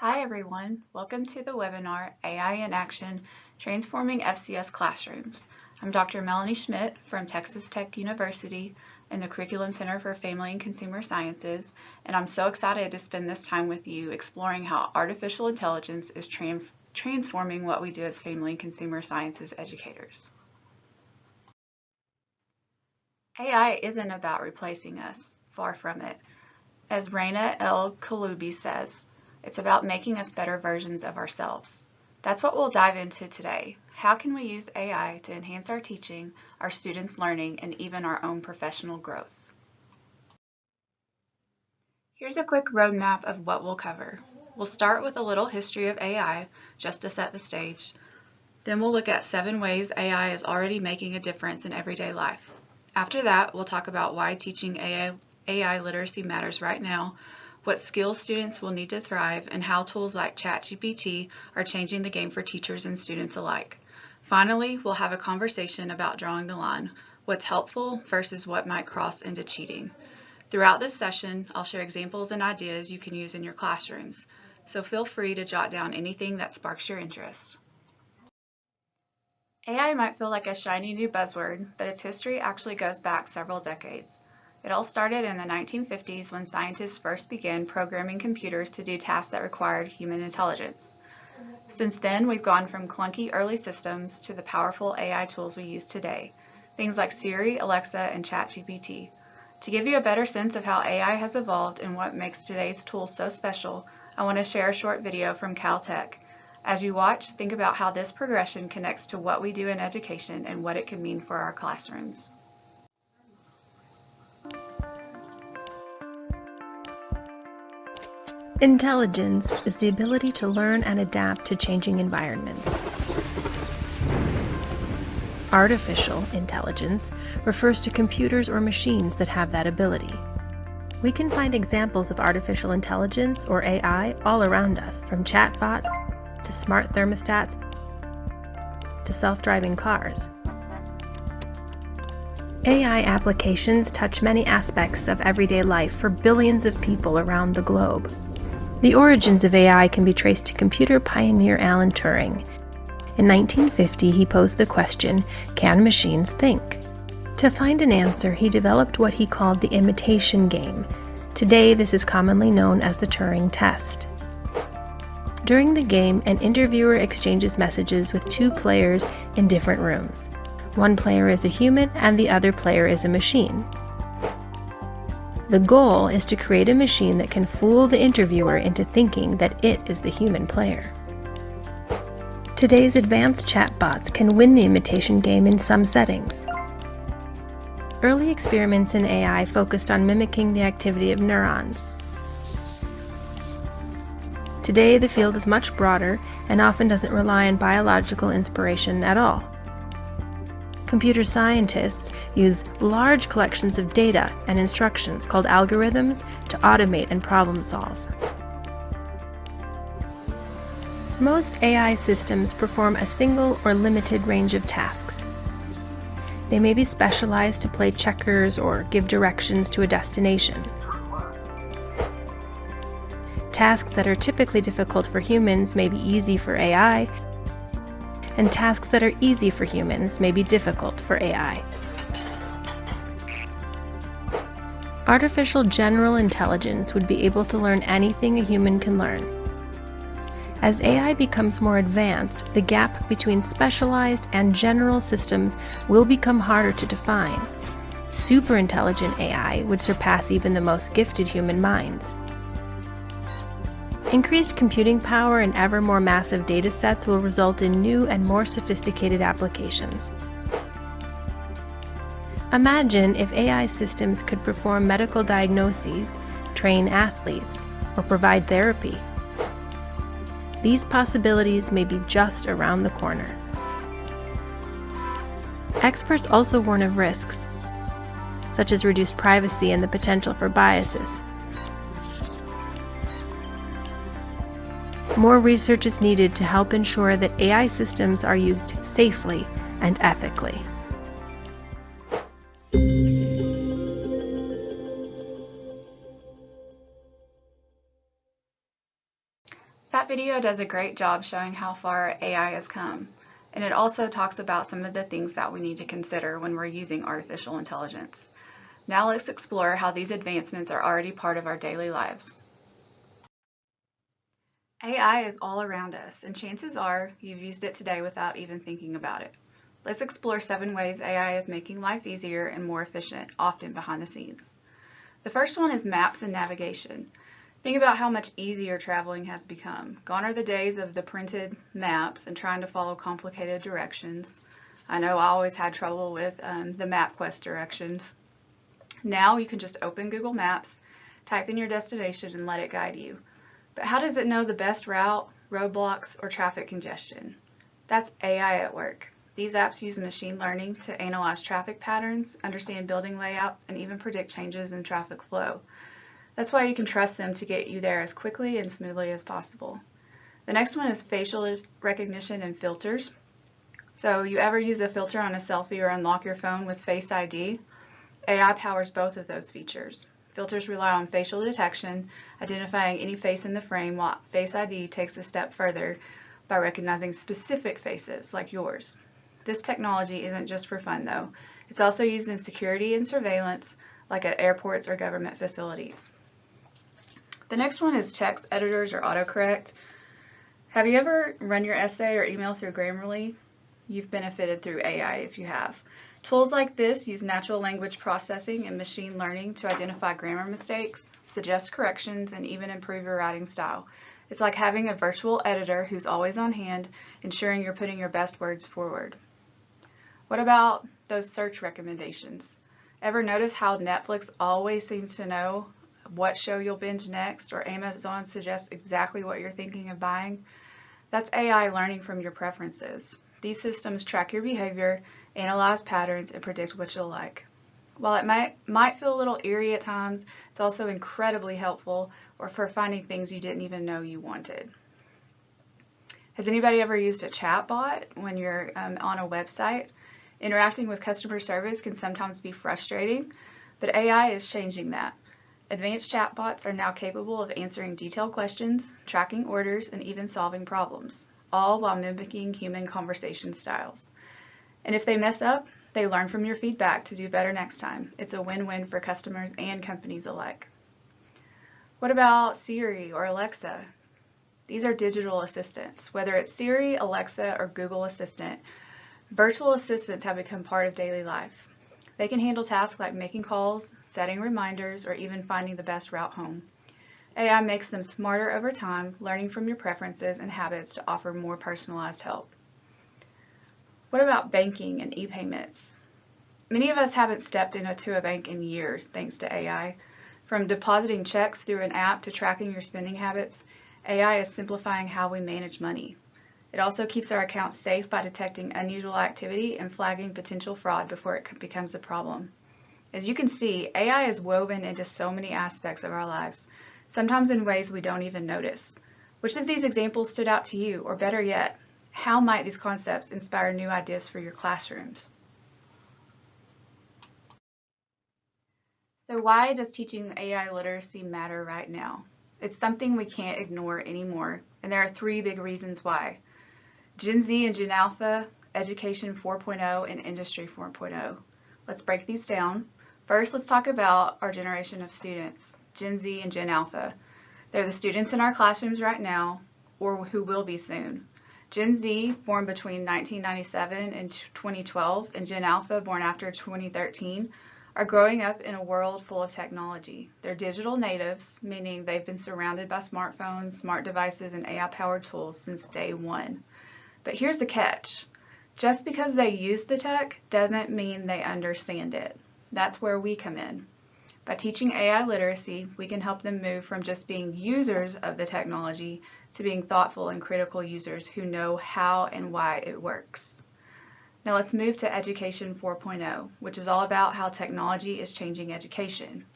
Hi everyone, welcome to the webinar AI in Action, Transforming FCS Classrooms. I'm Dr. Melanie Schmidt from Texas Tech University in the Curriculum Center for Family and Consumer Sciences, and I'm so excited to spend this time with you exploring how artificial intelligence is transforming what we do as family and consumer sciences educators. AI isn't about replacing us, far from it. As Raina El Kaloubi says, it's about making us better versions of ourselves. That's what we'll dive into today. How can we use AI to enhance our teaching, our students' learning, and even our own professional growth? Here's a quick roadmap of what we'll cover. We'll start with a little history of AI, just to set the stage. Then we'll look at 7 ways AI is already making a difference in everyday life. After that, we'll talk about why teaching AI literacy matters right now, what skills students will need to thrive, and how tools like ChatGPT are changing the game for teachers and students alike. Finally, we'll have a conversation about drawing the line, what's helpful versus what might cross into cheating. Throughout this session, I'll share examples and ideas you can use in your classrooms, so feel free to jot down anything that sparks your interest. AI might feel like a shiny new buzzword, but its history actually goes back several decades. It all started in the 1950s when scientists first began programming computers to do tasks that required human intelligence. Since then, we've gone from clunky early systems to the powerful AI tools we use today, things like Siri, Alexa, and ChatGPT. To give you a better sense of how AI has evolved and what makes today's tools so special, I want to share a short video from Caltech. As you watch, think about how this progression connects to what we do in education and what it could mean for our classrooms. Intelligence is the ability to learn and adapt to changing environments. Artificial intelligence refers to computers or machines that have that ability. We can find examples of artificial intelligence, or AI, all around us, from chatbots to smart thermostats to self-driving cars. AI applications touch many aspects of everyday life for billions of people around the globe. The origins of AI can be traced to computer pioneer Alan Turing. In 1950, he posed the question, can machines think? To find an answer, he developed what he called the imitation game. Today, this is commonly known as the Turing test. During the game, an interviewer exchanges messages with 2 players in different rooms. One player is a human and the other player is a machine. The goal is to create a machine that can fool the interviewer into thinking that it is the human player. Today's advanced chatbots can win the imitation game in some settings. Early experiments in AI focused on mimicking the activity of neurons. Today, the field is much broader and often doesn't rely on biological inspiration at all. Computer scientists use large collections of data and instructions called algorithms to automate and problem solve. Most AI systems perform a single or limited range of tasks. They may be specialized to play checkers or give directions to a destination. Tasks that are typically difficult for humans may be easy for AI, and tasks that are easy for humans may be difficult for AI. Artificial general intelligence would be able to learn anything a human can learn. As AI becomes more advanced, the gap between specialized and general systems will become harder to define. Superintelligent AI would surpass even the most gifted human minds. Increased computing power and ever more massive data sets will result in new and more sophisticated applications. Imagine if AI systems could perform medical diagnoses, train athletes, or provide therapy. These possibilities may be just around the corner. Experts also warn of risks, such as reduced privacy and the potential for biases. More research is needed to help ensure that AI systems are used safely and ethically. That video does a great job showing how far AI has come, and it also talks about some of the things that we need to consider when we're using artificial intelligence. Now let's explore how these advancements are already part of our daily lives. AI is all around us, and chances are you've used it today without even thinking about it. Let's explore 7 ways AI is making life easier and more efficient, often behind the scenes. The first one is maps and navigation. Think about how much easier traveling has become. Gone are the days of the printed maps and trying to follow complicated directions. I know I always had trouble with the MapQuest directions. Now you can just open Google Maps, type in your destination, and let it guide you. But how does it know the best route, roadblocks, or traffic congestion? That's AI at work. These apps use machine learning to analyze traffic patterns, understand building layouts, and even predict changes in traffic flow. That's why you can trust them to get you there as quickly and smoothly as possible. The next one is facial recognition and filters. So you ever use a filter on a selfie or unlock your phone with Face ID? AI powers both of those features. Filters rely on facial detection, identifying any face in the frame, while Face ID takes a step further by recognizing specific faces like yours. This technology isn't just for fun though. It's also used in security and surveillance, like at airports or government facilities. The next one is text editors or autocorrect. Have you ever run your essay or email through Grammarly? You've benefited through AI if you have. Tools like this use natural language processing and machine learning to identify grammar mistakes, suggest corrections, and even improve your writing style. It's like having a virtual editor who's always on hand, ensuring you're putting your best words forward. What about those search recommendations? Ever notice how Netflix always seems to know what show you'll binge next, or Amazon suggests exactly what you're thinking of buying? That's AI learning from your preferences. These systems track your behavior, analyze patterns, and predict what you'll like. While it might feel a little eerie at times, it's also incredibly helpful or for finding things you didn't even know you wanted. Has anybody ever used a chatbot when you're on a website? Interacting with customer service can sometimes be frustrating, but AI is changing that. Advanced chatbots are now capable of answering detailed questions, tracking orders, and even solving problems, all while mimicking human conversation styles. And if they mess up, they learn from your feedback to do better next time. It's a win-win for customers and companies alike. What about Siri or Alexa? These are digital assistants. Whether it's Siri, Alexa, or Google Assistant, virtual assistants have become part of daily life. They can handle tasks like making calls, setting reminders, or even finding the best route home. AI makes them smarter over time, learning from your preferences and habits to offer more personalized help. What about banking and e-payments? Many of us haven't stepped into a bank in years thanks to AI. From depositing checks through an app to tracking your spending habits, AI is simplifying how we manage money. It also keeps our accounts safe by detecting unusual activity and flagging potential fraud before it becomes a problem. As you can see, AI is woven into so many aspects of our lives, sometimes in ways we don't even notice. Which of these examples stood out to you, or better yet, how might these concepts inspire new ideas for your classrooms? So why does teaching AI literacy matter right now? It's something we can't ignore anymore, and there are 3 big reasons why. Gen Z and Gen Alpha, Education 4.0, and Industry 4.0. Let's break these down. First, let's talk about our generation of students, Gen Z and Gen Alpha. They're the students in our classrooms right now, or who will be soon. Gen Z, born between 1997 and 2012, and Gen Alpha, born after 2013, are growing up in a world full of technology. They're digital natives, meaning they've been surrounded by smartphones, smart devices, and AI-powered tools since day one. But here's the catch. Just because they use the tech doesn't mean they understand it. That's where we come in. By teaching AI literacy, we can help them move from just being users of the technology to being thoughtful and critical users who know how and why it works. Now let's move to Education 4.0, which is all about how technology is changing education.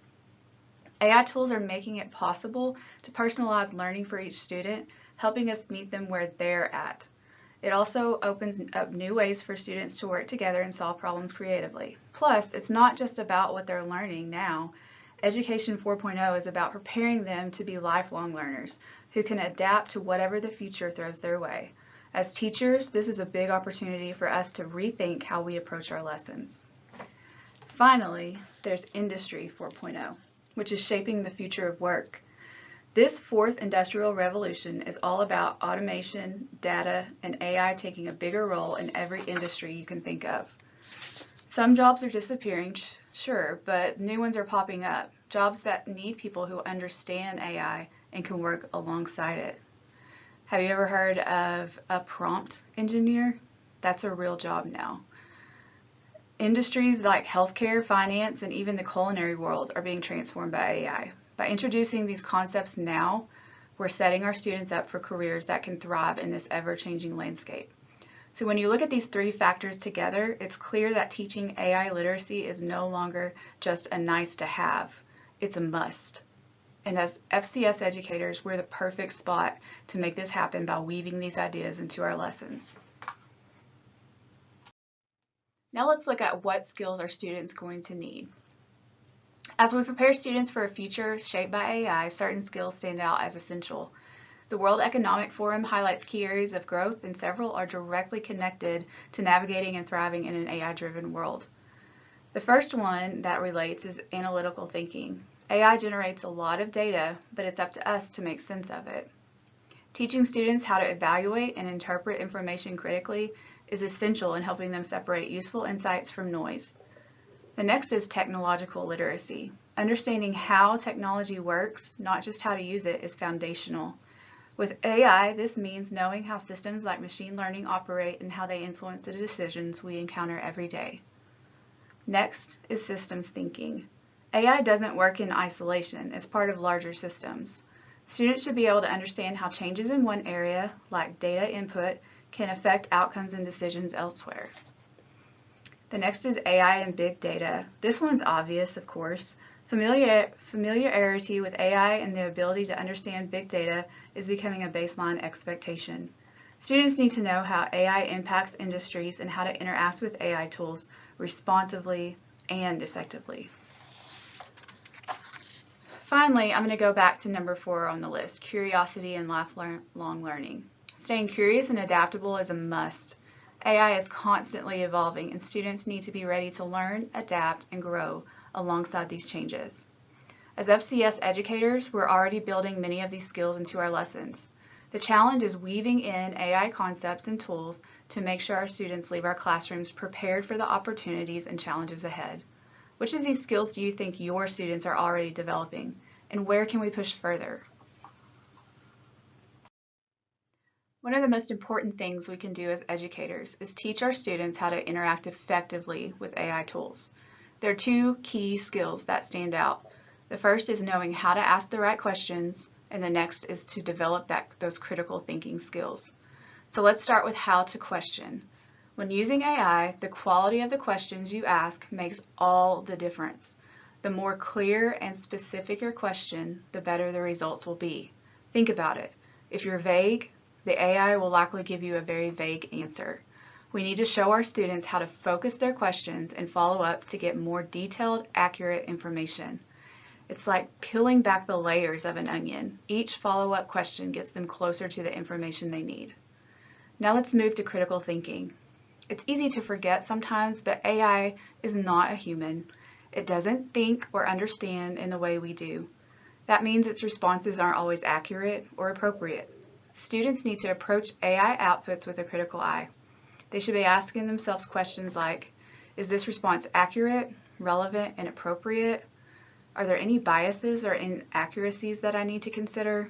AI tools are making it possible to personalize learning for each student, helping us meet them where they're at. It also opens up new ways for students to work together and solve problems creatively. Plus, it's not just about what they're learning now. Education 4.0 is about preparing them to be lifelong learners who can adapt to whatever the future throws their way. As teachers, this is a big opportunity for us to rethink how we approach our lessons. Finally, there's Industry 4.0, which is shaping the future of work. This fourth industrial revolution is all about automation, data, and AI taking a bigger role in every industry you can think of. Some jobs are disappearing, sure, but new ones are popping up. Jobs that need people who understand AI and can work alongside it. Have you ever heard of a prompt engineer? That's a real job now. Industries like healthcare, finance, and even the culinary world are being transformed by AI. By introducing these concepts now, we're setting our students up for careers that can thrive in this ever-changing landscape. So when you look at these three factors together, it's clear that teaching AI literacy is no longer just a nice to have, it's a must. And as FCS educators, we're the perfect spot to make this happen by weaving these ideas into our lessons. Now let's look at what skills are students going to need. As we prepare students for a future shaped by AI, certain skills stand out as essential. The World Economic Forum highlights key areas of growth, and several are directly connected to navigating and thriving in an AI-driven world. The first one that relates is analytical thinking. AI generates a lot of data, but it's up to us to make sense of it. Teaching students how to evaluate and interpret information critically is essential in helping them separate useful insights from noise. The next is technological literacy. Understanding how technology works, not just how to use it, is foundational. With AI, this means knowing how systems like machine learning operate and how they influence the decisions we encounter every day. Next is systems thinking. AI doesn't work in isolation, it's part of larger systems. Students should be able to understand how changes in one area, like data input, can affect outcomes and decisions elsewhere. The next is AI and big data. This one's obvious, of course. Familiarity with AI and the ability to understand big data is becoming a baseline expectation. Students need to know how AI impacts industries and how to interact with AI tools responsively and effectively. Finally, I'm going to go back to number 4 on the list, curiosity and lifelong learning. Staying curious and adaptable is a must. AI is constantly evolving, and students need to be ready to learn, adapt, and grow alongside these changes. As FCS educators, we're already building many of these skills into our lessons. The challenge is weaving in AI concepts and tools to make sure our students leave our classrooms prepared for the opportunities and challenges ahead. Which of these skills do you think your students are already developing, and where can we push further? One of the most important things we can do as educators is teach our students how to interact effectively with AI tools. There are 2 key skills that stand out. The first is knowing how to ask the right questions, and the next is to develop those critical thinking skills. So let's start with how to question. When using AI, the quality of the questions you ask makes all the difference. The more clear and specific your question, the better the results will be. Think about it. If you're vague, the AI will likely give you a very vague answer. We need to show our students how to focus their questions and follow up to get more detailed, accurate information. It's like peeling back the layers of an onion. Each follow-up question gets them closer to the information they need. Now let's move to critical thinking. It's easy to forget sometimes, but AI is not a human. It doesn't think or understand in the way we do. That means its responses aren't always accurate or appropriate. Students need to approach AI outputs with a critical eye. They should be asking themselves questions like, is this response accurate, relevant, and appropriate? Are there any biases or inaccuracies that I need to consider?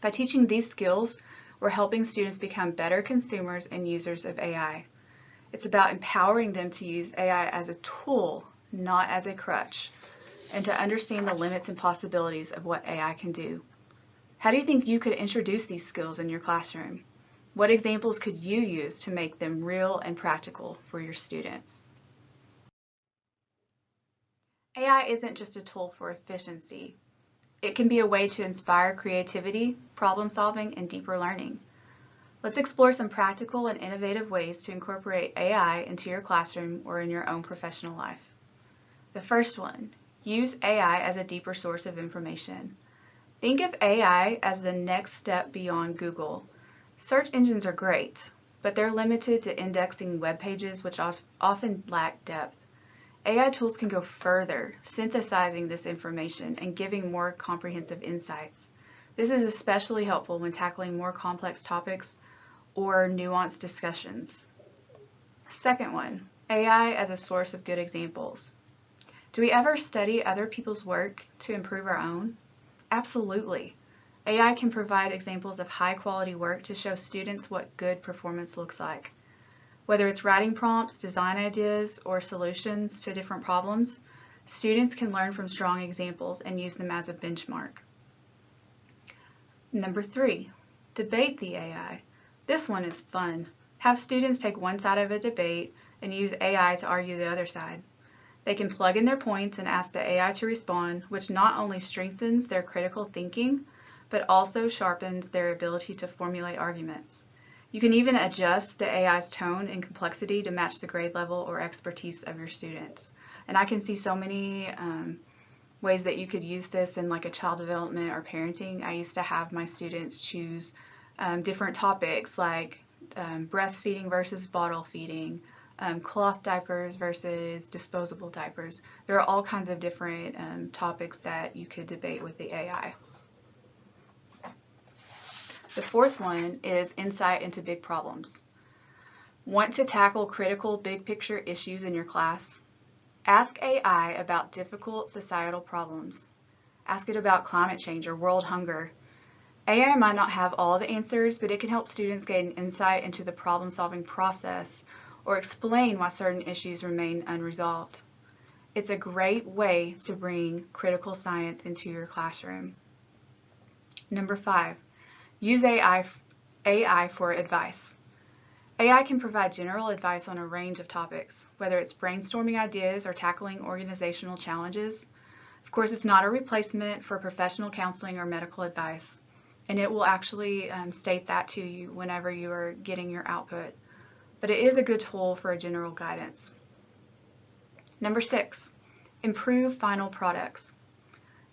By teaching these skills, we're helping students become better consumers and users of AI. It's about empowering them to use AI as a tool, not as a crutch, and to understand the limits and possibilities of what AI can do. How do you think you could introduce these skills in your classroom? What examples could you use to make them real and practical for your students? AI isn't just a tool for efficiency. It can be a way to inspire creativity, problem solving, and deeper learning. Let's explore some practical and innovative ways to incorporate AI into your classroom or in your own professional life. The first one, Use AI as a deeper source of information. Think of AI as the next step beyond Google. Search engines are great, but they're limited to indexing web pages, which often lack depth. AI tools can go further, synthesizing this information and giving more comprehensive insights. This is especially helpful when tackling more complex topics or nuanced discussions. Second one, AI as a source of good examples. Do we ever study other people's work to improve our own? Absolutely. AI can provide examples of high-quality work to show students what good performance looks like. Whether it's writing prompts, design ideas, or solutions to different problems, students can learn from strong examples and use them as a benchmark. Number 3, debate the AI. This one is fun. Have students take one side of a debate and use AI to argue the other side. They can plug in their points and ask the AI to respond, which not only strengthens their critical thinking, but also sharpens their ability to formulate arguments. You can even adjust the AI's tone and complexity to match the grade level or expertise of your students. And I can see so many ways that you could use this in like a child development or parenting. I used to have my students choose different topics like breastfeeding versus bottle feeding, cloth diapers versus disposable diapers. There are all kinds of different topics that you could debate with the AI. The fourth one is insight into big problems. Want to tackle critical big picture issues in your class? Ask AI about difficult societal problems. Ask it about climate change or world hunger. AI might not have all the answers, but it can help students gain insight into the problem-solving process or explain why certain issues remain unresolved. It's a great way to bring critical science into your classroom. Number 5, use AI for advice. AI can provide general advice on a range of topics, whether it's brainstorming ideas or tackling organizational challenges. Of course, it's not a replacement for professional counseling or medical advice, and it will actually state that to you whenever you are getting your output. But it is a good tool for a general guidance. Number 6, improve final products.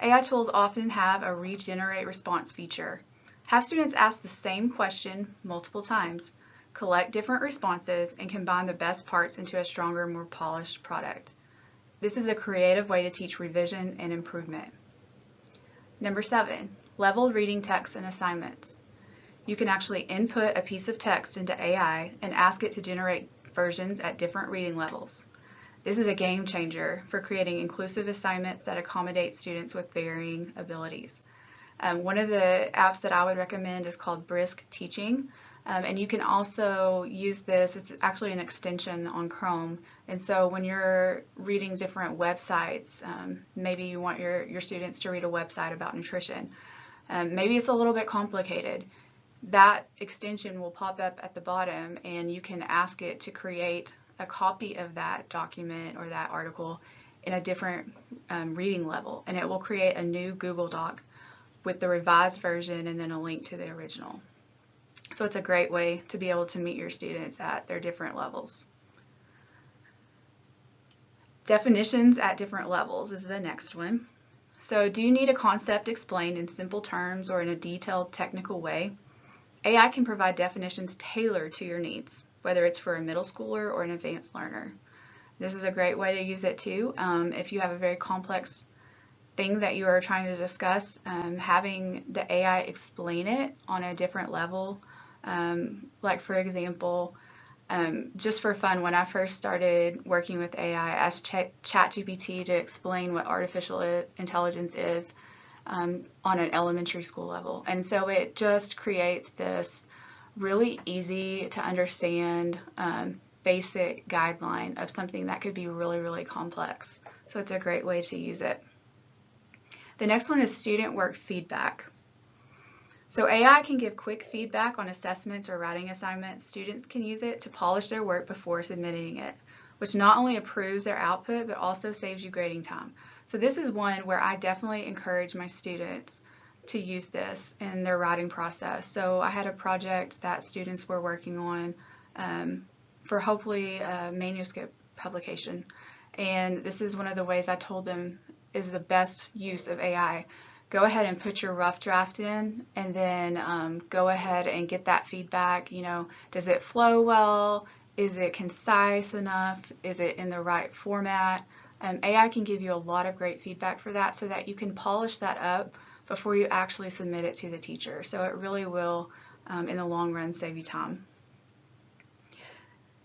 AI tools often have a regenerate response feature. Have students ask the same question multiple times, collect different responses, and combine the best parts into a stronger, more polished product. This is a creative way to teach revision and improvement. Number 7, level reading text and assignments. You can actually input a piece of text into AI and ask it to generate versions at different reading levels. This is a game changer for creating inclusive assignments that accommodate students with varying abilities. One of the apps that I would recommend is called Brisk Teaching, and you can also use this. It's actually an extension on Chrome, and so when you're reading different websites, maybe you want your students to read a website about nutrition. Maybe it's a little bit complicated. That extension will pop up at the bottom, and you can ask it to create a copy of that document or that article in a different reading level, and it will create a new Google Doc with the revised version and then a link to the original. So it's a great way to be able to meet your students at their different levels. Definitions at different levels is the next one. So do you need a concept explained in simple terms or in a detailed technical way? AI can provide definitions tailored to your needs, whether it's for a middle schooler or an advanced learner. This is a great way to use it too. If you have a very complex thing that you are trying to discuss, having the AI explain it on a different level, like for example, just for fun, when I first started working with AI, I asked ChatGPT to explain what artificial intelligence is on an elementary school level. And so it just creates this really easy to understand basic guideline of something that could be really, really complex. So it's a great way to use it. The next one is student work feedback. So AI can give quick feedback on assessments or writing assignments. Students can use it to polish their work before submitting it, which not only improves their output, but also saves you grading time. So this is one where I definitely encourage my students to use this in their writing process. So I had a project that students were working on for hopefully a manuscript publication. And this is one of the ways I told them is the best use of AI. Go ahead and put your rough draft in, and then go ahead and get that feedback. Does it flow well? Is it concise enough? Is it in the right format? AI can give you a lot of great feedback for that so that you can polish that up before you actually submit it to the teacher. So it really will, in the long run, save you time.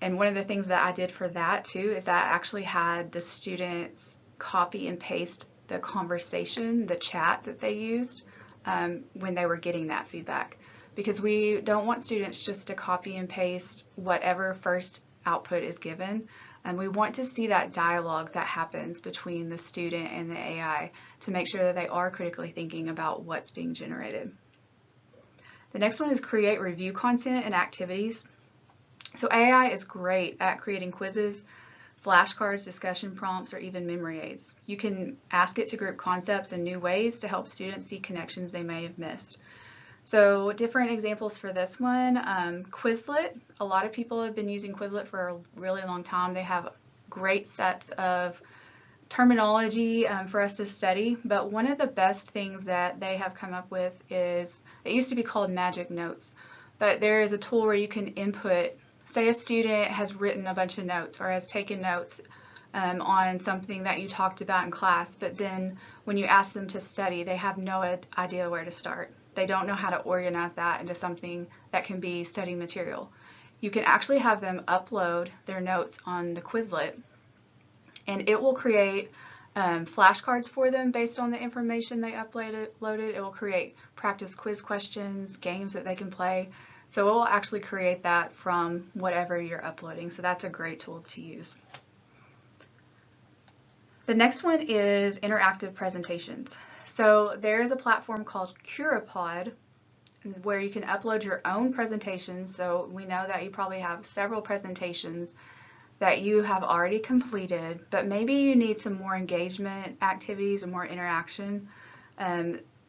And one of the things that I did for that too is that I actually had the students copy and paste the conversation, the chat that they used when they were getting that feedback. Because we don't want students just to copy and paste whatever first output is given. And we want to see that dialogue that happens between the student and the AI to make sure that they are critically thinking about what's being generated. The next one is create review content and activities. So AI is great at creating quizzes, flashcards, discussion prompts, or even memory aids. You can ask it to group concepts in new ways to help students see connections they may have missed. So different examples for this one, Quizlet. A lot of people have been using Quizlet for a really long time. They have great sets of terminology for us to study, but one of the best things that they have come up with is, it used to be called Magic Notes, but there is a tool where you can input, say a student has written a bunch of notes or has taken notes on something that you talked about in class, but then when you ask them to study, they have no idea where to start. They don't know how to organize that into something that can be study material. You can actually have them upload their notes on the Quizlet, and it will create flashcards for them based on the information they uploaded. It will create practice quiz questions, games that they can play. So it will actually create that from whatever you're uploading. So that's a great tool to use. The next one is interactive presentations. So there is a platform called CuraPod where you can upload your own presentations. So we know that you probably have several presentations that you have already completed, but maybe you need some more engagement activities or more interaction.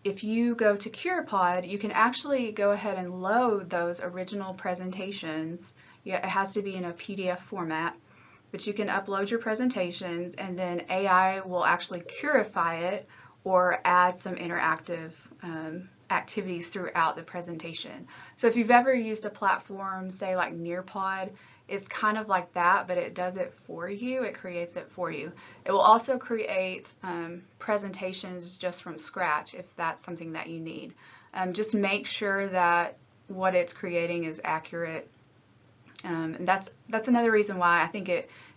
If you go to CuraPod, you can actually go ahead and load those original presentations. It has to be in a PDF format, but you can upload your presentations and then AI will actually curify it or add some interactive activities throughout the presentation. So if you've ever used a platform, say like Nearpod, it's kind of like that, but it does it for you. It creates it for you. It will also create presentations just from scratch if that's something that you need. Just make sure that what it's creating is accurate. And that's another reason why I think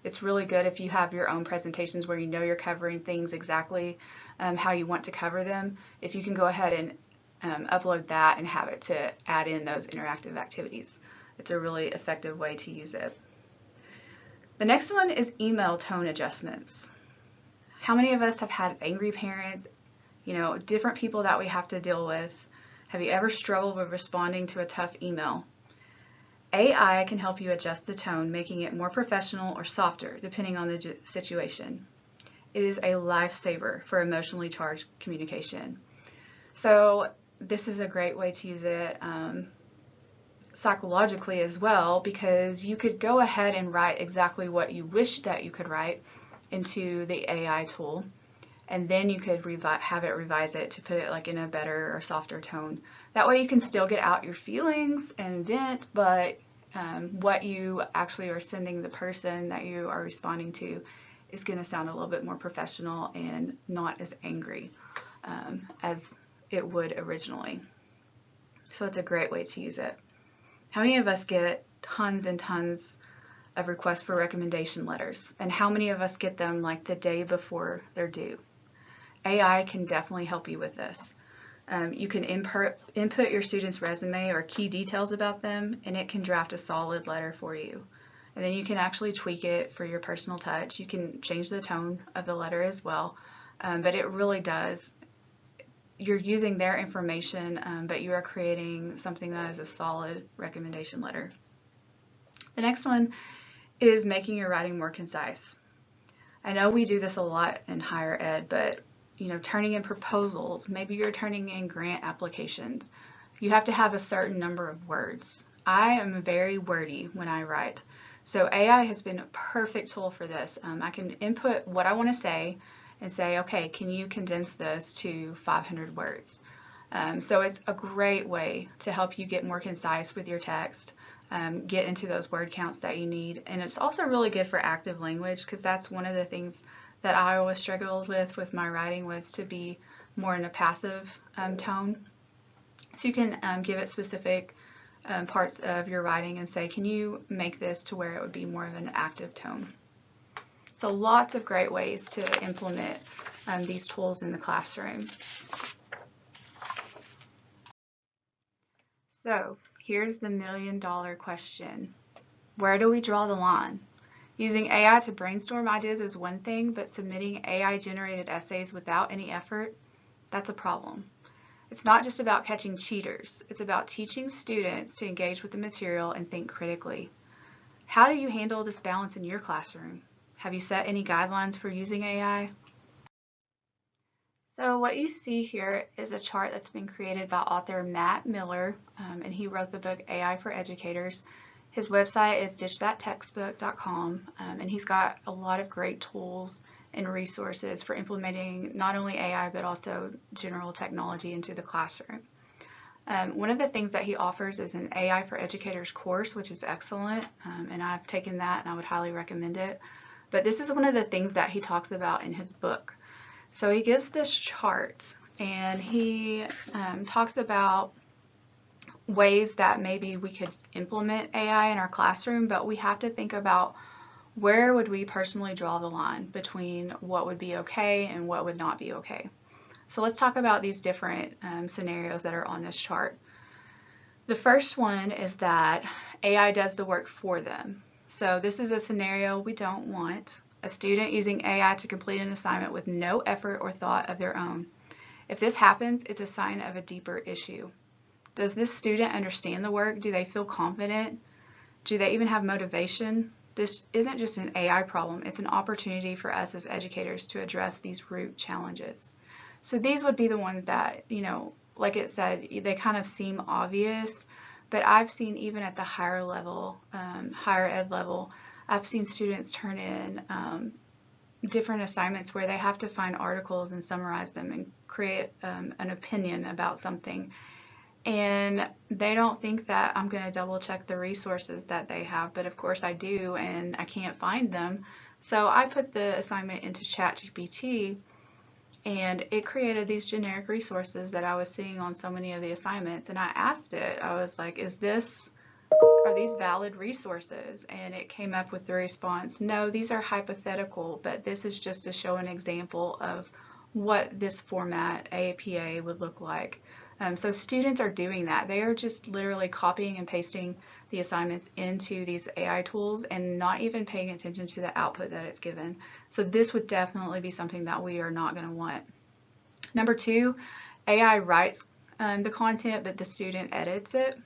it's really good if you have your own presentations where you know you're covering things exactly how you want to cover them. If you can go ahead and upload that and have it to add in those interactive activities. It's a really effective way to use it. The next one is email tone adjustments. How many of us have had angry parents, different people that we have to deal with? Have you ever struggled with responding to a tough email? AI can help you adjust the tone, making it more professional or softer, depending on the situation. It is a lifesaver for emotionally charged communication. So this is a great way to use it psychologically as well, because you could go ahead and write exactly what you wish that you could write into the AI tool, and then you could have it revise it to put it like in a better or softer tone. That way you can still get out your feelings and vent, but what you actually are sending the person that you are responding to is going to sound a little bit more professional and not as angry as it would originally. So it's a great way to use it. How many of us get tons and tons of requests for recommendation letters? And how many of us get them like the day before they're due? AI can definitely help you with this. You can input your student's resume or key details about them, and it can draft a solid letter for you. And then you can actually tweak it for your personal touch. You can change the tone of the letter as well, but it really does. You're using their information, but you are creating something that is a solid recommendation letter. The next one is making your writing more concise. I know we do this a lot in higher ed, but turning in proposals, maybe you're turning in grant applications, you have to have a certain number of words. I am very wordy when I write. So AI has been a perfect tool for this. I can input what I want to say, and say, okay, can you condense this to 500 words? So it's a great way to help you get more concise with your text, get into those word counts that you need. And it's also really good for active language, because that's one of the things that I always struggled with my writing, was to be more in a passive tone. So you can give it specific parts of your writing and say, can you make this to where it would be more of an active tone? So lots of great ways to implement these tools in the classroom. So here's the million-dollar question. Where do we draw the line? Using AI to brainstorm ideas is one thing, but submitting AI-generated essays without any effort, that's a problem. It's not just about catching cheaters. It's about teaching students to engage with the material and think critically. How do you handle this balance in your classroom? Have you set any guidelines for using AI? So what you see here is a chart that's been created by author Matt Miller, and he wrote the book AI for Educators. His website is ditchthattextbook.com, and he's got a lot of great tools and resources for implementing not only AI but also general technology into the classroom. One of the things that he offers is an AI for Educators course, which is excellent, and I've taken that and I would highly recommend it. But this is one of the things that he talks about in his book. So he gives this chart, and he talks about ways that maybe we could implement AI in our classroom, but we have to think about where would we personally draw the line between what would be okay and what would not be okay. So let's talk about these different scenarios that are on this chart. The first one is that AI does the work for them. So this is a scenario we don't want. A student using AI to complete an assignment with no effort or thought of their own. If this happens, it's a sign of a deeper issue. Does this student understand the work? Do they feel confident? Do they even have motivation? This isn't just an AI problem, it's an opportunity for us as educators to address these root challenges. So these would be the ones that, like it said, they kind of seem obvious, but I've seen even at the higher level, higher ed level, I've seen students turn in different assignments where they have to find articles and summarize them and create an opinion about something. And they don't think that I'm going to double check the resources that they have, but of course I do, and I can't find them. So I put the assignment into ChatGPT, and it created these generic resources that I was seeing on so many of the assignments, and I asked it, I was like, are these valid resources? And it came up with the response, no, these are hypothetical, but this is just to show an example of what this format, APA, would look like. So students are doing that. They are just literally copying and pasting the assignments into these AI tools and not even paying attention to the output that it's given. So this would definitely be something that we are not going to want. Number two, AI writes the content, but the student edits it.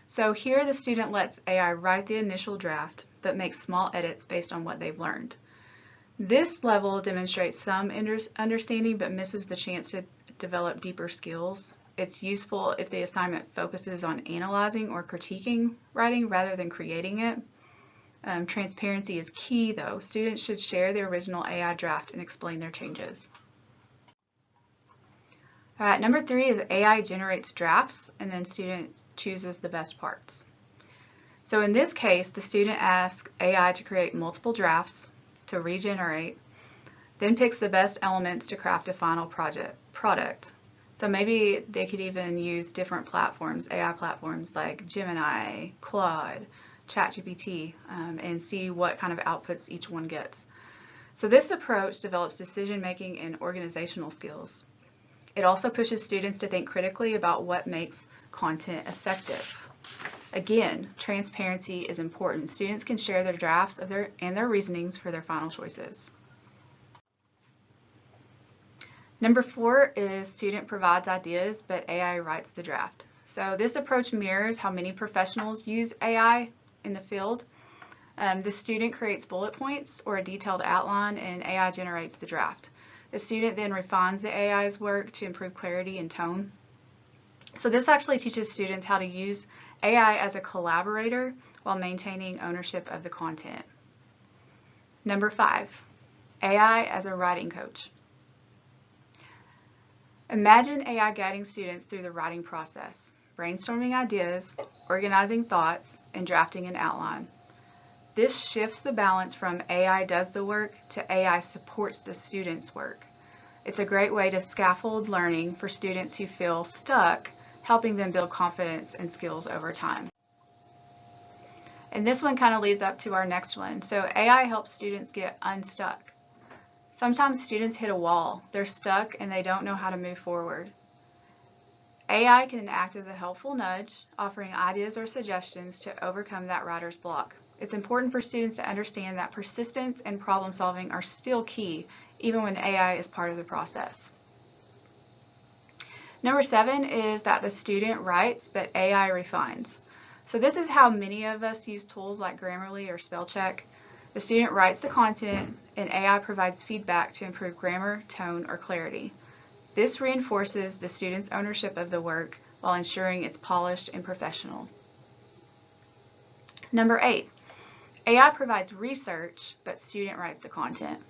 So here the student lets AI write the initial draft, but makes small edits based on what they've learned. This level demonstrates some understanding, but misses the chance to develop deeper skills. It's useful if the assignment focuses on analyzing or critiquing writing rather than creating it. Transparency is key, though. Students should share the original AI draft and explain their changes. All right, number three is AI generates drafts, and then student chooses the best parts. So in this case, the student asks AI to create multiple drafts to regenerate, then picks the best elements to craft a final product. So maybe they could even use different platforms, AI platforms like Gemini, Claude, ChatGPT, and see what kind of outputs each one gets. So this approach develops decision-making and organizational skills. It also pushes students to think critically about what makes content effective. Again, transparency is important. Students can share their drafts and their reasonings for their final choices. Number four is student provides ideas, but AI writes the draft. So this approach mirrors how many professionals use AI in the field. The student creates bullet points or a detailed outline, and AI generates the draft. The student then refines the AI's work to improve clarity and tone. So this actually teaches students how to use AI as a collaborator while maintaining ownership of the content. Number five, AI as a writing coach. Imagine AI guiding students through the writing process, brainstorming ideas, organizing thoughts, and drafting an outline. This shifts the balance from AI does the work to AI supports the student's work. It's a great way to scaffold learning for students who feel stuck, helping them build confidence and skills over time. And this one kind of leads up to our next one. So AI helps students get unstuck. Sometimes students hit a wall, they're stuck and they don't know how to move forward. AI can act as a helpful nudge, offering ideas or suggestions to overcome that writer's block. It's important for students to understand that persistence and problem solving are still key, even when AI is part of the process. Number 7 is that the student writes, but AI refines. So this is how many of us use tools like Grammarly or spell check. The student writes the content, and AI provides feedback to improve grammar, tone, or clarity. This reinforces the student's ownership of the work while ensuring it's polished and professional. Number 8, AI provides research, but student writes the content.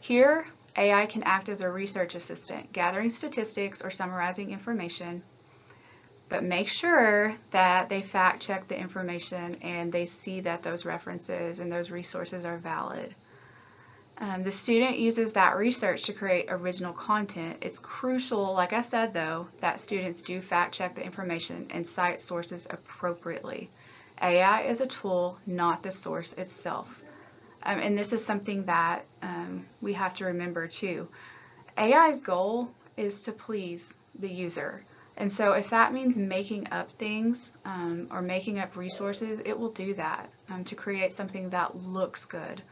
Here, AI can act as a research assistant, gathering statistics or summarizing information, but make sure that they fact check the information and they see that those references and those resources are valid. The student uses that research to create original content. It's crucial, like I said though, that students do fact check the information and cite sources appropriately. AI is a tool, not the source itself. And this is something that we have to remember too. AI's goal is to please the user. And so if that means making up things or making up resources, it will do that to create something that looks good.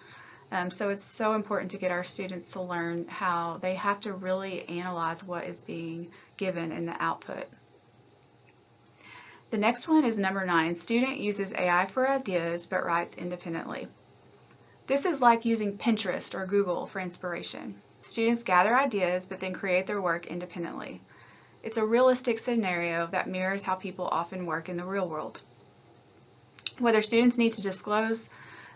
So it's so important to get our students to learn how they have to really analyze what is being given in the output. The next one is number 9. Student uses AI for ideas but writes independently. This is like using Pinterest or Google for inspiration. Students gather ideas but then create their work independently. It's a realistic scenario that mirrors how people often work in the real world. Whether students need to disclose,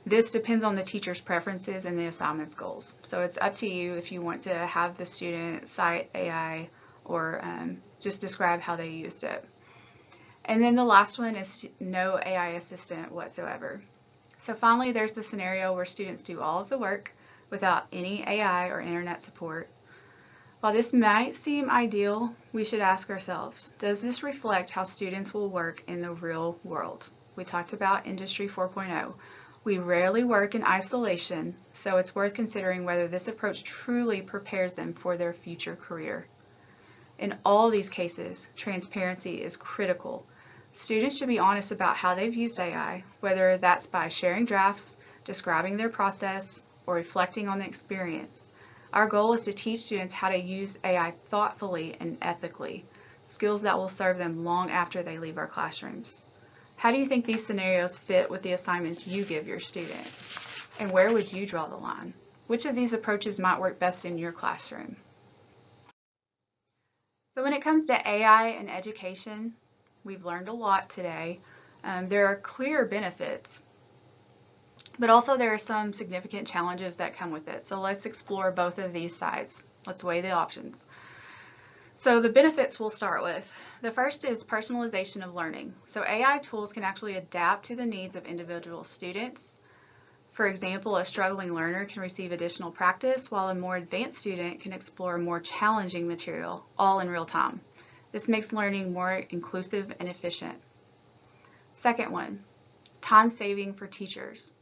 this depends on the teacher's preferences and the assignment's goals. So it's up to you if you want to have the student cite AI or just describe how they used it. And then the last one is no AI assistant whatsoever. So finally, there's the scenario where students do all of the work without any AI or internet support. While this might seem ideal, we should ask ourselves, does this reflect how students will work in the real world? We talked about Industry 4.0. We rarely work in isolation, so it's worth considering whether this approach truly prepares them for their future career. In all these cases, transparency is critical. Students should be honest about how they've used AI, whether that's by sharing drafts, describing their process, or reflecting on the experience. Our goal is to teach students how to use AI thoughtfully and ethically, skills that will serve them long after they leave our classrooms. How do you think these scenarios fit with the assignments you give your students? And where would you draw the line? Which of these approaches might work best in your classroom? So when it comes to AI and education, we've learned a lot today. There are clear benefits, but also there are some significant challenges that come with it. So let's explore both of these sides. Let's weigh the options. So the benefits we'll start with. The first is personalization of learning. So AI tools can actually adapt to the needs of individual students. For example, a struggling learner can receive additional practice, while a more advanced student can explore more challenging material, all in real time. This makes learning more inclusive and efficient. Second one, time saving for teachers.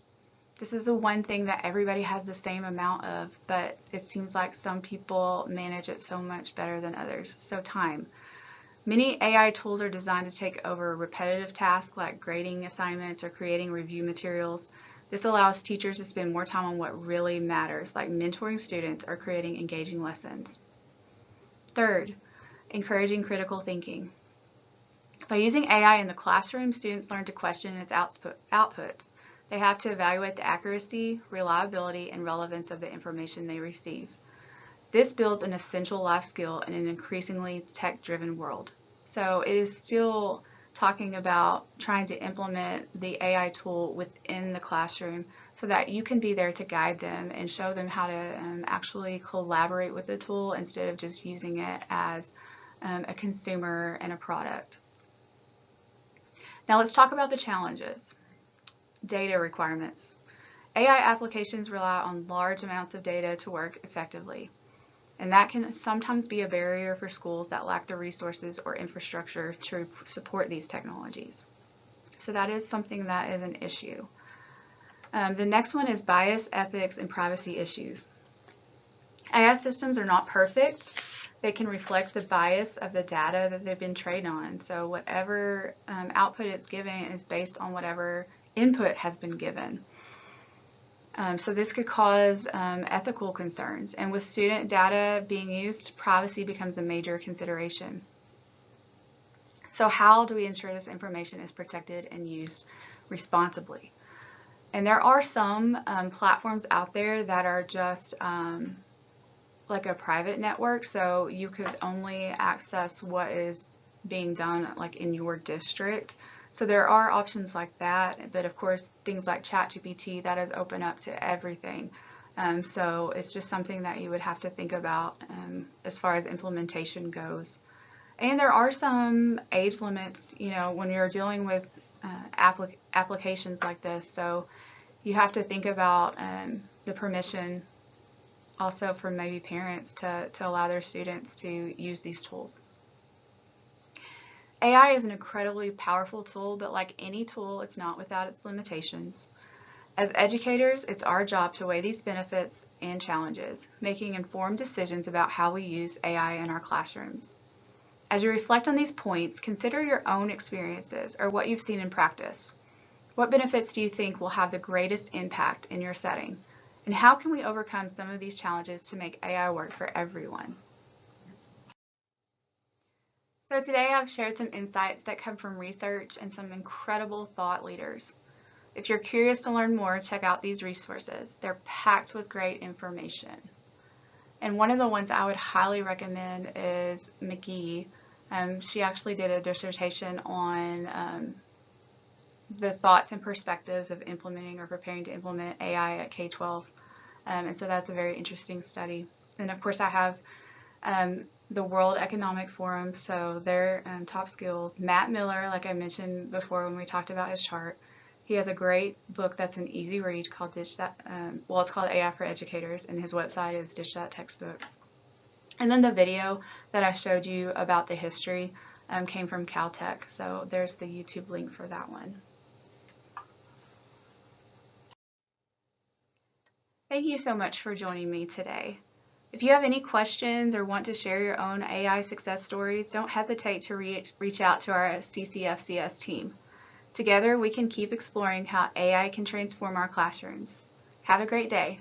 This is the one thing that everybody has the same amount of, but it seems like some people manage it so much better than others. So time. Many AI tools are designed to take over repetitive tasks like grading assignments or creating review materials. This allows teachers to spend more time on what really matters, like mentoring students or creating engaging lessons. Third, encouraging critical thinking. By using AI in the classroom, students learn to question its outputs. They have to evaluate the accuracy, reliability, and relevance of the information they receive. This builds an essential life skill in an increasingly tech-driven world. So it is still talking about trying to implement the AI tool within the classroom so that you can be there to guide them and show them how to actually collaborate with the tool instead of just using it as a consumer and a product. Now let's talk about the challenges. Data requirements. AI applications rely on large amounts of data to work effectively, and that can sometimes be a barrier for schools that lack the resources or infrastructure to support these technologies. So that is something that is an issue. The next one is bias, ethics, and privacy issues. AI systems are not perfect. They can reflect the bias of the data that they've been trained on. So whatever output it's giving is based on whatever input has been given. So this could cause ethical concerns, and with student data being used, privacy becomes a major consideration. So how do we ensure this information is protected and used responsibly? And there are some platforms out there that are just like a private network, so you could only access what is being done like in your district. So there are options like that, but of course things like ChatGPT, that is open up to everything. So it's just something that you would have to think about as far as implementation goes. And there are some age limits, you know, when you're dealing with applications like this. So you have to think about the permission also from maybe parents to allow their students to use these tools. AI is an incredibly powerful tool, but like any tool, it's not without its limitations. As educators, it's our job to weigh these benefits and challenges, making informed decisions about how we use AI in our classrooms. As you reflect on these points, consider your own experiences or what you've seen in practice. What benefits do you think will have the greatest impact in your setting? And how can we overcome some of these challenges to make AI work for everyone? So today I've shared some insights that come from research and some incredible thought leaders. If you're curious to learn more, check out these resources. They're packed with great information. And one of the ones I would highly recommend is McGee. She actually did a dissertation on the thoughts and perspectives of implementing or preparing to implement AI at K-12. And so that's a very interesting study. And of course I have the World Economic Forum, so their top skills. Matt Miller, like I mentioned before when we talked about his chart, he has a great book that's an easy read called Ditch That, well, it's called AI for Educators, and his website is Ditch That Textbook. And then the video that I showed you about the history came from Caltech, so there's the YouTube link for that one. Thank you so much for joining me today. If you have any questions or want to share your own AI success stories, don't hesitate to reach out to our CCFCS team. Together, we can keep exploring how AI can transform our classrooms. Have a great day.